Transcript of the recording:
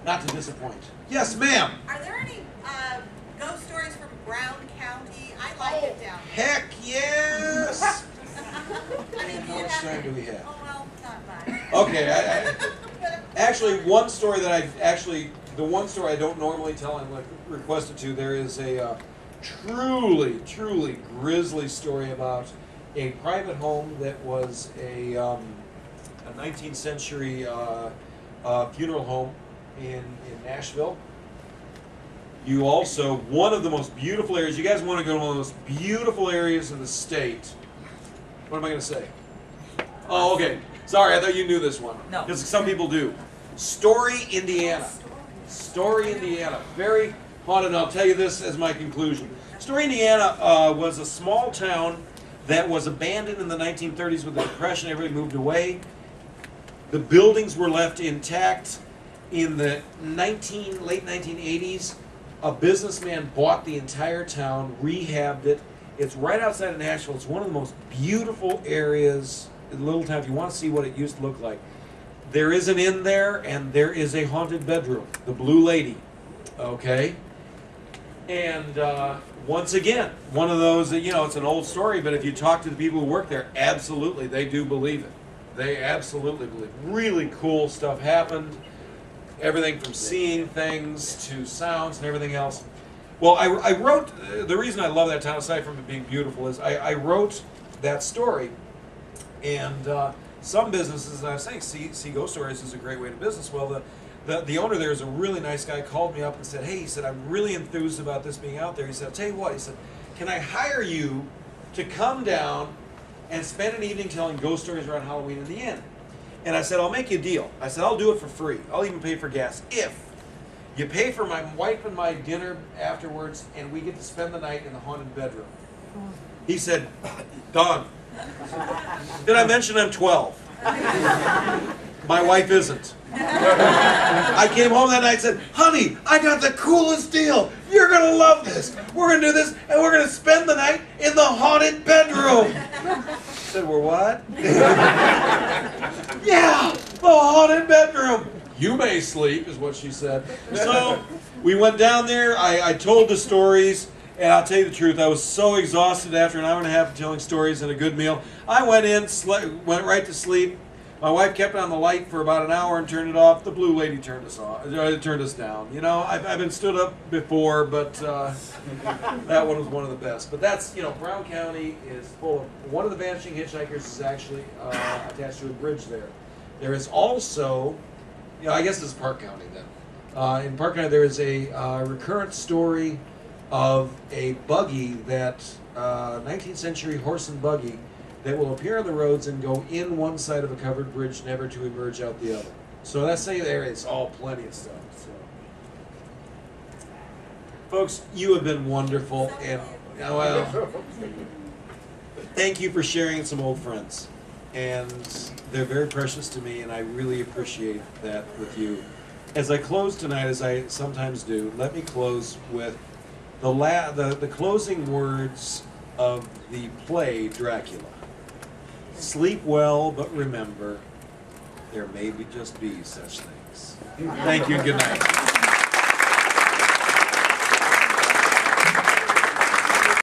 not to disappoint. Yes, ma'am. Are there any ghost stories from Brown County? I like it down there. Heck yes. I mean, How much time do we have? Oh, well, not much. Okay, actually, one story that the one story I don't normally tell and like requested to, there is a truly grisly story about a private home that was a 19th century funeral home in Nashville. You also, one of the most beautiful areas, you guys want to go to one of the most beautiful areas in the state. What am I going to say? Oh, okay. Sorry, I thought you knew this one. No. Because some people do. Story, Indiana. Story, Indiana. Very haunted, and I'll tell you this as my conclusion. Story, Indiana was a small town that was abandoned in the 1930s with the Depression. Everybody moved away. The buildings were left intact. In the late 1980s, a businessman bought the entire town, rehabbed it. It's right outside of Nashville. It's one of the most beautiful areas in Little Town. If you want to see what it used to look like, there is an inn there, and there is a haunted bedroom, the Blue Lady. Okay? And once again, one of those that, it's an old story, but if you talk to the people who work there, absolutely, they do believe it. They absolutely believe it. Really cool stuff happened. Everything from seeing things to sounds and everything else. Well, I wrote, the reason I love that town, aside from it being beautiful, is I wrote that story, and some businesses, I was saying, see ghost stories is a great way to business. Well, the owner there is a really nice guy, called me up and said, hey, he said, I'm really enthused about this being out there. He said, I'll tell you what, he said, can I hire you to come down and spend an evening telling ghost stories around Halloween in the inn? And I said, I'll make you a deal. I said, I'll do it for free. I'll even pay for gas if you pay for my wife and my dinner afterwards, and we get to spend the night in the haunted bedroom. He said, done. Did I mention I'm 12? My wife isn't. I came home that night and said, honey, I got the coolest deal. You're going to love this. We're going to do this, and we're going to spend the night in the haunted bedroom. I said, we're what? Yeah, the haunted bedroom. You may sleep, is what she said. So we went down there. I told the stories, and I'll tell you the truth. I was so exhausted after an hour and a half of telling stories and a good meal. I went in, went right to sleep. My wife kept on the light for about an hour and turned it off. The Blue Lady turned us off. Turned us down. I've been stood up before, but that one was one of the best. But that's, Brown County is full of. One of the Vanishing Hitchhikers is actually attached to a bridge there. There is also, I guess this is Park County then. In Park County, there is a recurrent story of a buggy that 19th century horse and buggy that will appear on the roads and go in one side of a covered bridge, never to emerge out the other. So that's the area. It's all plenty of stuff. So, folks, you have been wonderful, and thank you for sharing some old friends. And they're very precious to me, and I really appreciate that with you. As I close tonight, as I sometimes do, let me close with the closing words of the play Dracula. Sleep well, but remember, there may just be such things. Thank you and good night.